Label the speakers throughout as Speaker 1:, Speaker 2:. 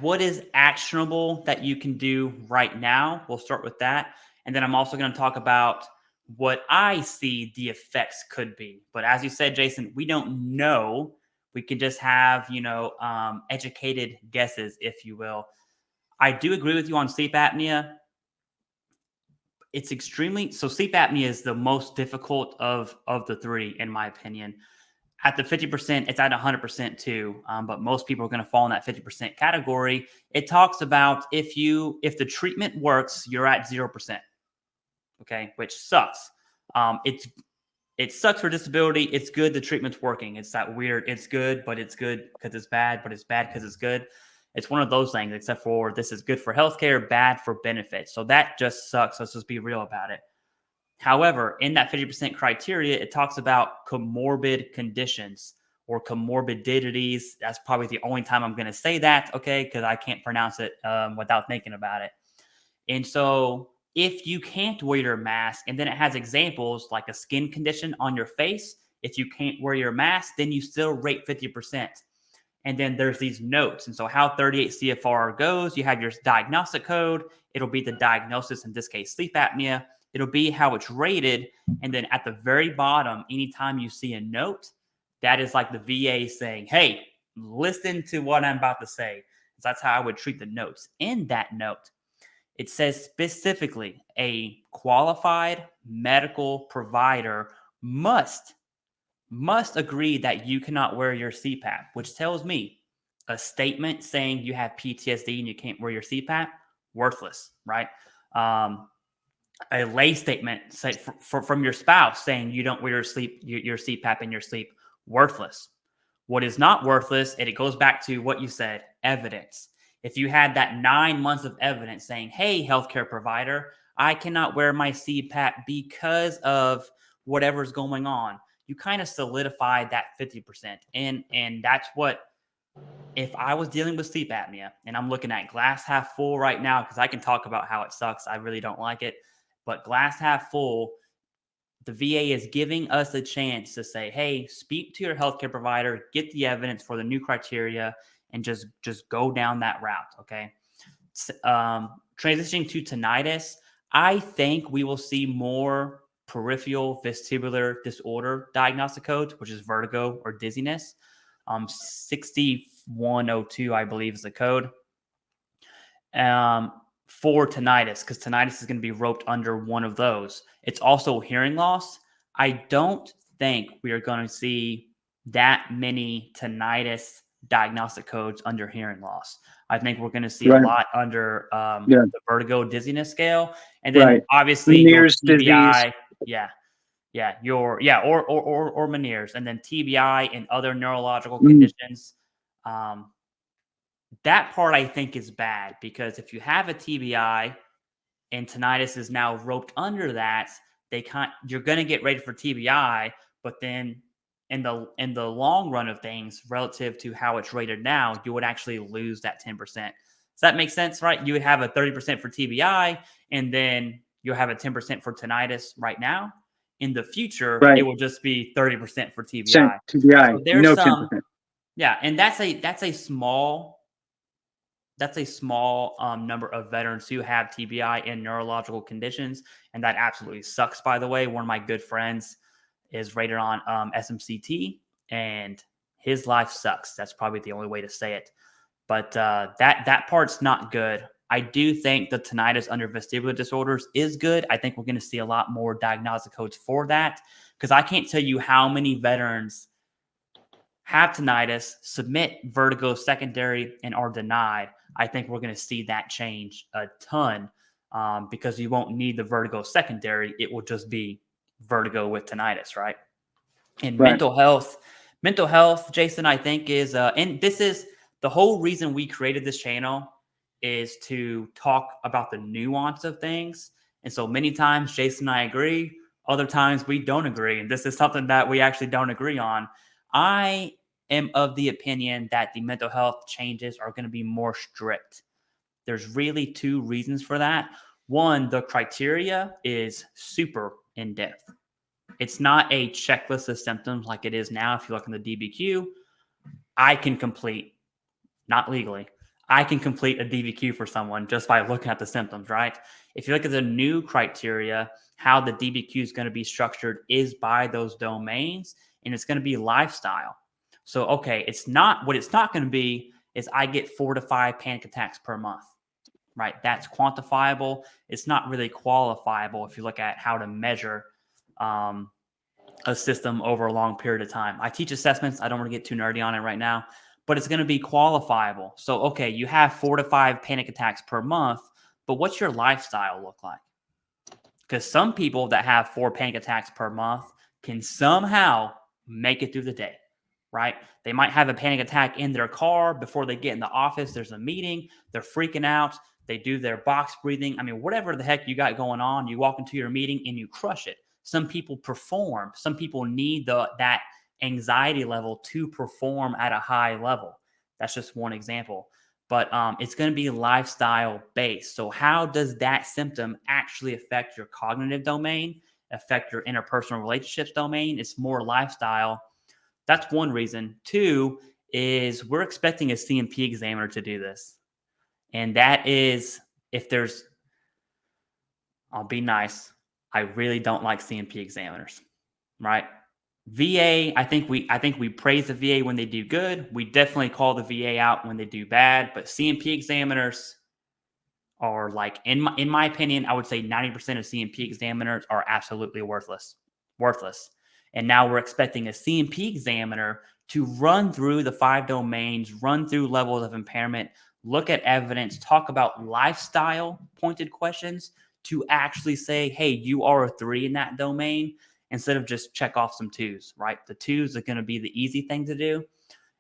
Speaker 1: what is actionable that you can do right now. We'll start with that. And then I'm also going to talk about what I see the effects could be. But as you said, Jason, we don't know. We can just have, educated guesses, if you will. I do agree with you on sleep apnea. It's so sleep apnea is the most difficult of the three, in my opinion. At the 50%, it's at 100% too. But most people are going to fall in that 50% category. It talks about if the treatment works, you're at 0%. Okay, which sucks. It sucks for disability. It's good the treatment's working. It's that weird, it's good, but it's good because it's bad, but it's bad because it's good. It's one of those things, except for this is good for healthcare, bad for benefits. So that just sucks. Let's just be real about it. However, in that 50% criteria, it talks about comorbid conditions or comorbidities. That's probably the only time I'm going to say that, okay, because I can't pronounce it without thinking about it. And so if you can't wear your mask, and then it has examples like a skin condition on your face, if you can't wear your mask, then you still rate 50%. And then there's these notes. And so how 38 CFR goes, you have your diagnostic code. It'll be the diagnosis, in this case, sleep apnea. It'll be how it's rated. And then at the very bottom, anytime you see a note, that is like the VA saying, hey, listen to what I'm about to say. So that's how I would treat the notes. In that note, it says specifically a qualified medical provider must agree that you cannot wear your CPAP, which tells me a statement saying you have PTSD and you can't wear your CPAP, worthless, right? A lay statement from your spouse saying you don't wear your CPAP in your sleep, worthless. What is not worthless, and it goes back to what you said, evidence. If you had that 9 months of evidence saying, hey, healthcare provider, I cannot wear my CPAP because of whatever's going on, you kind of solidify that 50%. And that's what, if I was dealing with sleep apnea, and I'm looking at glass half full right now, because I can talk about how it sucks. I really don't like it. But glass half full, the VA is giving us a chance to say, hey, speak to your healthcare provider, get the evidence for the new criteria, and just go down that route, okay? Transitioning to tinnitus, I think we will see more peripheral vestibular disorder diagnostic codes, which is vertigo or dizziness. 6102, I believe, is the code for tinnitus, because tinnitus is going to be roped under one of those. It's also hearing loss. I don't think we are going to see that many tinnitus diagnostic codes under hearing loss. I think we're going to see a lot under the vertigo dizziness scale, and then obviously
Speaker 2: Meniere's
Speaker 1: TBI,
Speaker 2: disease.
Speaker 1: or Meniere's, and then TBI and other neurological conditions. That part I think is bad, because if you have a TBI and tinnitus is now roped under that, you're going to get rated for TBI, but then in the long run of things, relative to how it's rated now, you would actually lose that 10%. Does that make sense, right? You would have a 30% for TBI, and then you'll have a 10% for tinnitus right now. In the future, it will just be 30% for TBI.
Speaker 2: TBI,
Speaker 1: so there's
Speaker 2: no
Speaker 1: some,
Speaker 2: 10%.
Speaker 1: Yeah, and that's a small number of veterans who have TBI and neurological conditions, and that absolutely sucks. By the way, one of my good friends is rated on SMCT, and his life sucks. That's probably the only way to say it. But that part's not good. I do think the tinnitus under vestibular disorders is good. I think we're going to see a lot more diagnostic codes for that, because I can't tell you how many veterans have tinnitus, submit vertigo secondary, and are denied. I think we're going to see that change a ton, because you won't need the vertigo secondary. It will just be vertigo with tinnitus, right? And mental health, Jason, I think is, and this is the whole reason we created this channel, is to talk about the nuance of things. And so many times Jason and I agree, other times we don't agree. And this is something that we actually don't agree on. I am of the opinion that the mental health changes are going to be more strict. There's really two reasons for that. One, the criteria is super in-depth. It's not a checklist of symptoms like it is now. If you look in the DBQ, I can complete, not legally, I can complete a DBQ for someone just by looking at the symptoms, right? If you look at the new criteria, how the DBQ is going to be structured is by those domains, and it's going to be lifestyle. So, okay, it's not going to be is I get 4 to 5 panic attacks per month, right? That's quantifiable. It's not really qualifiable if you look at how to measure a system over a long period of time. I teach assessments. I don't want to get too nerdy on it right now, but it's going to be qualifiable. So, okay, you have 4 to 5 panic attacks per month, but what's your lifestyle look like? Because some people that have 4 panic attacks per month can somehow make it through the day, right? They might have a panic attack in their car before they get in the office. There's a meeting. They're freaking out. They do their box breathing. I mean, whatever the heck you got going on, you walk into your meeting and you crush it. Some people perform. Some people need that anxiety level to perform at a high level. That's just one example. But it's going to be lifestyle based. So how does that symptom actually affect your cognitive domain, affect your interpersonal relationships domain? It's more lifestyle. That's one reason. 2 is we're expecting a CMP examiner to do this. And that is I'll be nice. I really don't like CMP examiners, right? VA, I think we praise the VA when they do good. We definitely call the VA out when they do bad. But CMP examiners are like, in my opinion, I would say 90% of CMP examiners are absolutely worthless. And now we're expecting a CMP examiner to run through the 5 domains, run through levels of impairment, look at evidence, talk about lifestyle pointed questions to actually say, hey, you are a 3 in that domain, instead of just check off some 2s, right? The 2s are going to be the easy thing to do.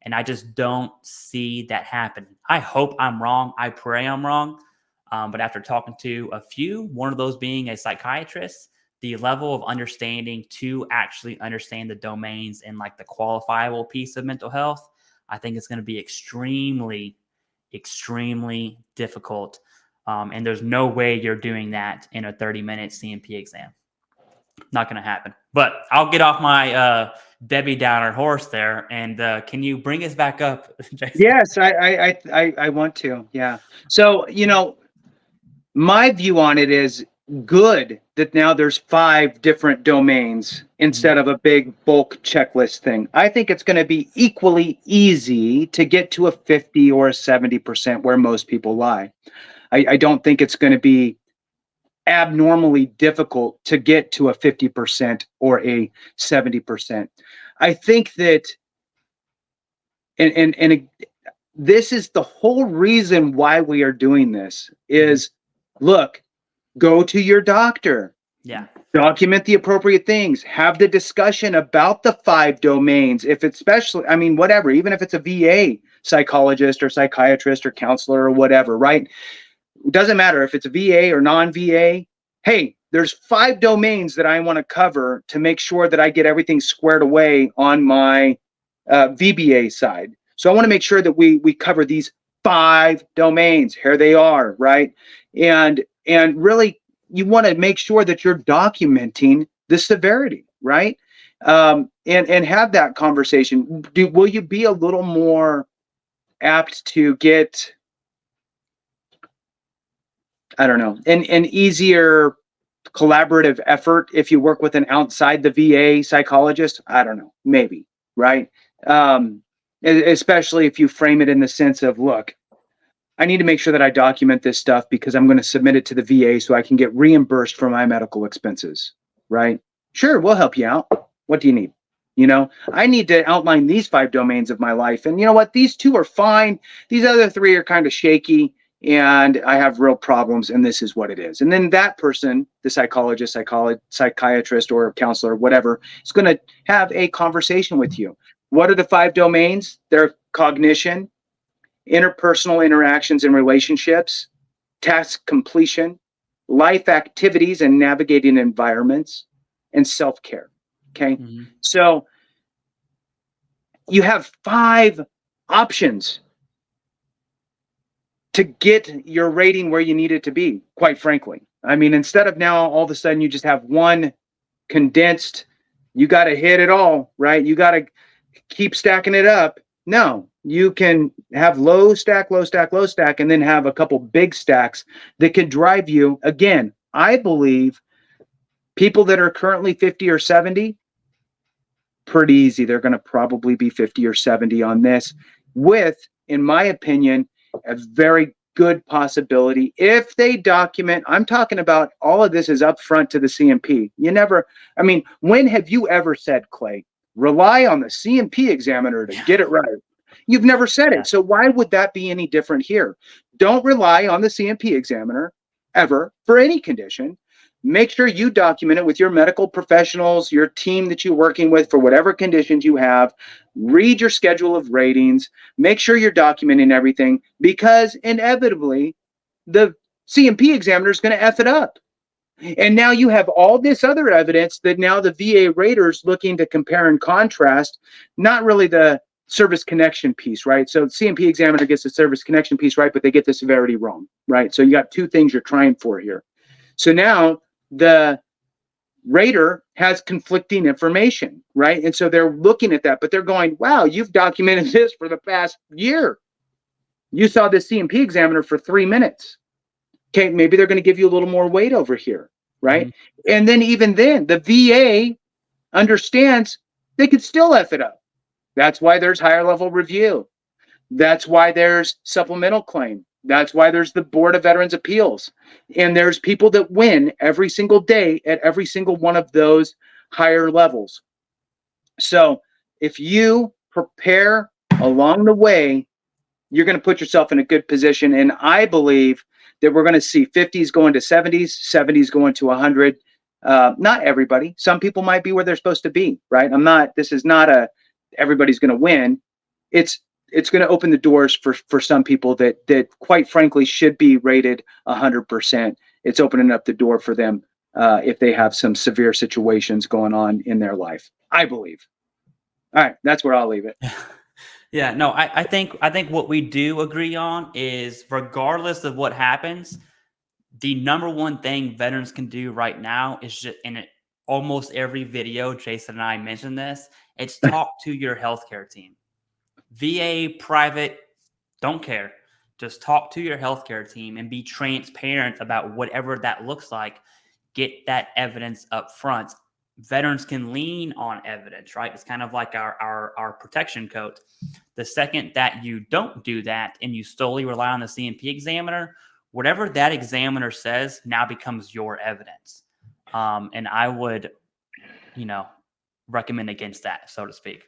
Speaker 1: And I just don't see that happening. I hope I'm wrong. I pray I'm wrong. But after talking to a few, one of those being a psychiatrist, the level of understanding to actually understand the domains and like the qualifiable piece of mental health, I think it's going to be extremely, extremely difficult. And there's no way you're doing that in a 30-minute CMP exam. Not going to happen. But I'll get off my Debbie Downer horse there. And can you bring us back up, Jason?
Speaker 3: Yes, I want to. Yeah. So, my view on it is good that now there's 5 different domains instead of a big bulk checklist thing. I think it's going to be equally easy to get to a 50 or a 70% where most people lie. I don't think it's going to be abnormally difficult to get to a 50% or a 70%. I think that, and this is the whole reason why we are doing this is, look, go to your doctor.
Speaker 1: Yeah.
Speaker 3: Document the appropriate things. Have the discussion about the 5 domains. If it's whatever, even if it's a VA psychologist or psychiatrist or counselor or whatever, right? It doesn't matter if it's a VA or non-VA. Hey, there's 5 domains that I want to cover to make sure that I get everything squared away on my VBA side. So I want to make sure that we cover these 5 domains. Here they are, right? And really, you want to make sure that you're documenting the severity, right? And have that conversation. Will you be a little more apt to get, I don't know, an easier collaborative effort if you work with an outside the VA psychologist? I don't know, maybe, right? Especially if you frame it in the sense of, look, I need to make sure that I document this stuff because I'm going to submit it to the VA so I can get reimbursed for my medical expenses, right? Sure, we'll help you out. What do you need? I need to outline these 5 domains of my life. And you know what? These 2 are fine. These other 3 are kind of shaky. And I have real problems, and this is what it is. And then that person, the psychologist, psychiatrist, or counselor, whatever, is going to have a conversation with you. What are the 5 domains? They're cognition, interpersonal interactions and relationships, task completion, life activities and navigating environments, and self-care. Okay. Mm-hmm. So you have 5 options to get your rating where you need it to be, quite frankly. I mean, instead of now all of a sudden you just have one condensed, you got to hit it all, right? You got to keep stacking it up. No, you can have low stack, low stack, low stack, and then have a couple big stacks that can drive you. Again, I believe people that are currently 50 or 70, pretty easy. They're going to probably be 50 or 70 on this with, in my opinion, a very good possibility if they document. I'm talking about all of this is upfront to the CMP. You never, I mean, when have you ever said, Clay, rely on the CMP examiner to get it right? You've never said it. So why would that be any different here? Don't rely on the CMP examiner ever for any condition. Make sure you document it with your medical professionals, your team that you're working with for whatever conditions you have. Read your schedule of ratings. Make sure you're documenting everything, because inevitably the CMP examiner is going to F it up. And now you have all this other evidence that now the VA rater's looking to compare and contrast, not really the service connection piece, right? So CMP examiner gets the service connection piece right, but they get the severity wrong, right? So you got two things you're trying for here. So now the rater has conflicting information, right? And so they're looking at that, but they're going, wow, you've documented this for the past year. You saw the CMP examiner for 3 minutes. Okay, maybe they're going to give you a little more weight over here, right? Mm-hmm. And then even then, the VA understands they could still F it up. That's why there's higher level review. That's why there's supplemental claim. That's why there's the Board of Veterans Appeals. And there's people that win every single day at every single one of those higher levels. So if you prepare along the way, you're going to put yourself in a good position. And I believe that we're going to see 50s going to 70s, 70s going to 100. Not everybody. Some people might be where they're supposed to be, right? This is not a everybody's going to win. It's going to open the doors for some people that quite frankly should be rated 100%. It's opening up the door for them if they have some severe situations going on in their life, I believe. All right, that's where I'll leave it.
Speaker 1: Yeah, no, I think what we do agree on is, regardless of what happens, the number one thing veterans can do right now is just, in almost every video, Jason and I mentioned this, it's talk to your healthcare team. VA, private, don't care. Just talk to your healthcare team and be transparent about whatever that looks like. Get that evidence up front. Veterans can lean on evidence, right? It's kind of like our protection code. The second that you don't do that and you solely rely on the CMP examiner, whatever that examiner says now becomes your evidence. And I would, recommend against that, so to speak.